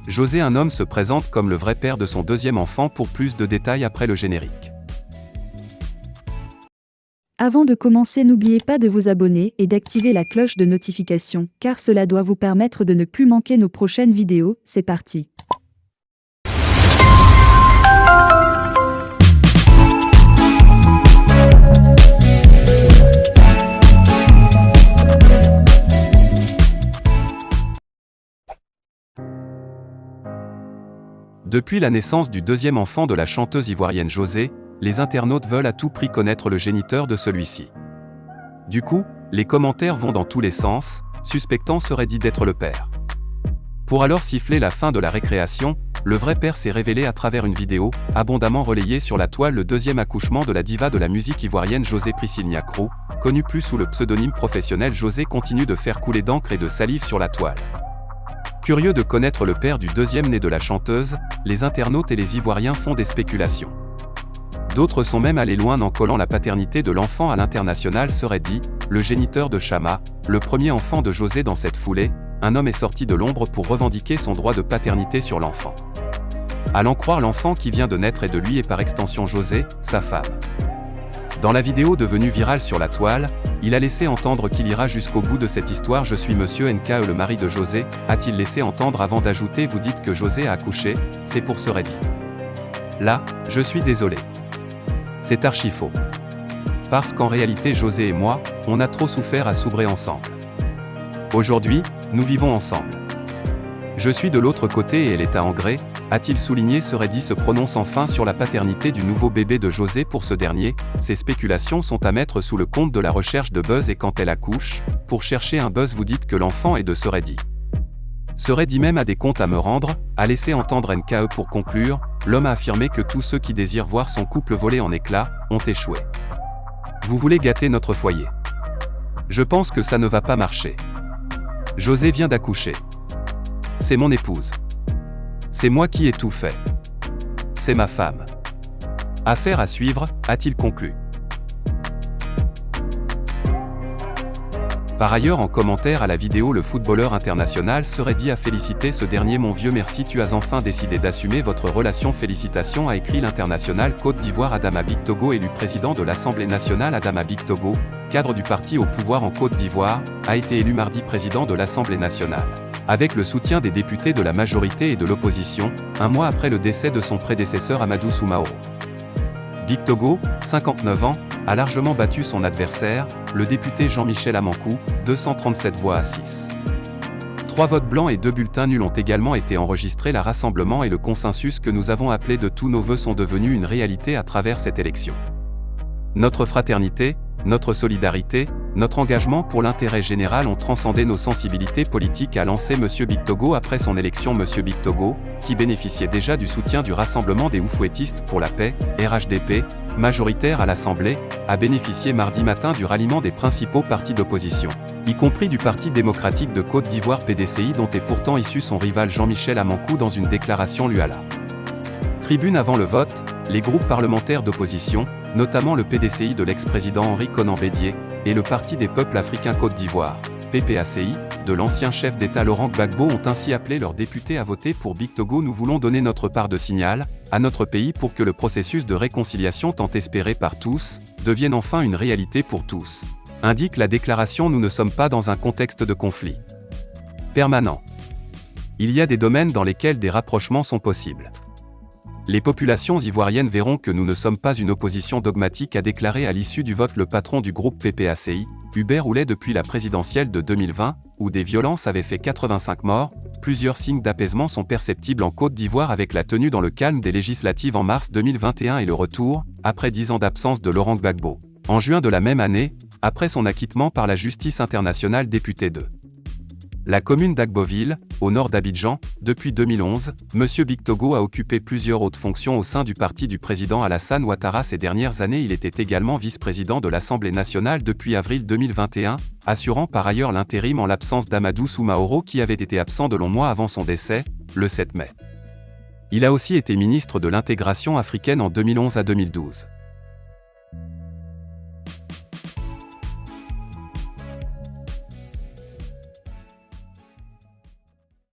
José, un homme, se présente comme le vrai père de son deuxième enfant. Pour plus de détails après le générique. Avant de commencer, n'oubliez pas de vous abonner et d'activer la cloche de notification, car cela doit vous permettre de ne plus manquer nos prochaines vidéos. C'est parti. Depuis la naissance du deuxième enfant de la chanteuse ivoirienne José, les internautes veulent à tout prix connaître le géniteur de celui-ci. Du coup, les commentaires vont dans tous les sens, suspectant serait dit d'être le père. Pour alors siffler la fin de la récréation, le vrai père s'est révélé à travers une vidéo, abondamment relayée sur la toile. Le deuxième accouchement de la diva de la musique ivoirienne José Priscille Niacrou, connue plus sous le pseudonyme professionnel José, continue de faire couler d'encre et de salive sur la toile. Curieux de connaître le père du deuxième né de la chanteuse, les internautes et les Ivoiriens font des spéculations. D'autres sont même allés loin en collant la paternité de l'enfant à l'international, serait dit, le géniteur de Chama, le premier enfant de José. Dans cette foulée, un homme est sorti de l'ombre pour revendiquer son droit de paternité sur l'enfant. À l'en croire, l'enfant qui vient de naître est de lui et par extension José, sa femme. Dans la vidéo devenue virale sur la toile, il a laissé entendre qu'il ira jusqu'au bout de cette histoire. Je suis Monsieur NKE, le mari de José, a-t-il laissé entendre avant d'ajouter: vous dites que José a accouché, c'est pour serait dit. Là, je suis désolé. C'est archi faux. Parce qu'en réalité José et moi, on a trop souffert à soubrer ensemble. Aujourd'hui, nous vivons ensemble. Je suis de l'autre côté et elle est à Angré, a-t-il souligné, serait dit, se prononce enfin sur la paternité du nouveau bébé de José. Pour ce dernier, ces spéculations sont à mettre sous le compte de la recherche de buzz, et quand elle accouche, pour chercher un buzz, vous dites que l'enfant est de serait dit. Serait dit même a des comptes à me rendre, a laissé entendre NKE. Pour conclure, l'homme a affirmé que tous ceux qui désirent voir son couple voler en éclats, ont échoué. Vous voulez gâter notre foyer. Je pense que ça ne va pas marcher. José vient d'accoucher. C'est mon épouse. C'est moi qui ai tout fait. C'est ma femme. Affaire à suivre, a-t-il conclu. Par ailleurs, en commentaire à la vidéo, le footballeur international serait dit a félicité ce dernier: mon vieux, merci, tu as enfin décidé d'assumer votre relation, félicitations, a écrit l'international Côte d'Ivoire. Adama Bictogo, élu président de l'Assemblée nationale. Adama Bictogo, cadre du parti au pouvoir en Côte d'Ivoire, a été élu mardi président de l'Assemblée nationale, avec le soutien des députés de la majorité et de l'opposition, un mois après le décès de son prédécesseur Amadou Soumaoro. Bictogo, 59 ans, a largement battu son adversaire, le député Jean-Michel Amankou, 237 voix à 6. 3 votes blancs et 2 bulletins nuls ont également été enregistrés. Le rassemblement et le consensus que nous avons appelé de tous nos vœux sont devenus une réalité à travers cette élection. Notre fraternité, notre solidarité, notre engagement pour l'intérêt général ont transcendé nos sensibilités politiques, a lancé M. Bictogo après son élection. M. Bictogo, qui bénéficiait déjà du soutien du Rassemblement des Oufouettistes pour la paix, RHDP, majoritaire à l'Assemblée, a bénéficié mardi matin du ralliement des principaux partis d'opposition, y compris du Parti démocratique de Côte d'Ivoire PDCI, dont est pourtant issu son rival Jean-Michel Amankou. Dans une déclaration lue à la tribune avant le vote, les groupes parlementaires d'opposition, notamment le PDCI de l'ex-président Henri Konan Bédié, et le Parti des peuples africains Côte d'Ivoire, PPACI, de l'ancien chef d'État Laurent Gbagbo, ont ainsi appelé leurs députés à voter pour Bictogo. Nous voulons donner notre part de signal à notre pays pour que le processus de réconciliation tant espéré par tous devienne enfin une réalité pour tous, indique la déclaration. Nous ne sommes pas dans un contexte de conflit permanent. Il y a des domaines dans lesquels des rapprochements sont possibles. Les populations ivoiriennes verront que nous ne sommes pas une opposition dogmatique, a déclaré à l'issue du vote le patron du groupe PPACI, Hubert Oulet. Depuis la présidentielle de 2020, où des violences avaient fait 85 morts, plusieurs signes d'apaisement sont perceptibles en Côte d'Ivoire, avec la tenue dans le calme des législatives en mars 2021 et le retour, après 10 ans d'absence, de Laurent Gbagbo, en juin de la même année, après son acquittement par la justice internationale. Député de la commune d'Agboville, au nord d'Abidjan, depuis 2011, M. Bictogo a occupé plusieurs hautes fonctions au sein du parti du président Alassane Ouattara. Ces dernières années, il était également vice-président de l'Assemblée nationale depuis avril 2021, assurant par ailleurs l'intérim en l'absence d'Amadou Soumaoro, qui avait été absent de longs mois avant son décès, le 7 mai. Il a aussi été ministre de l'intégration africaine en 2011 à 2012.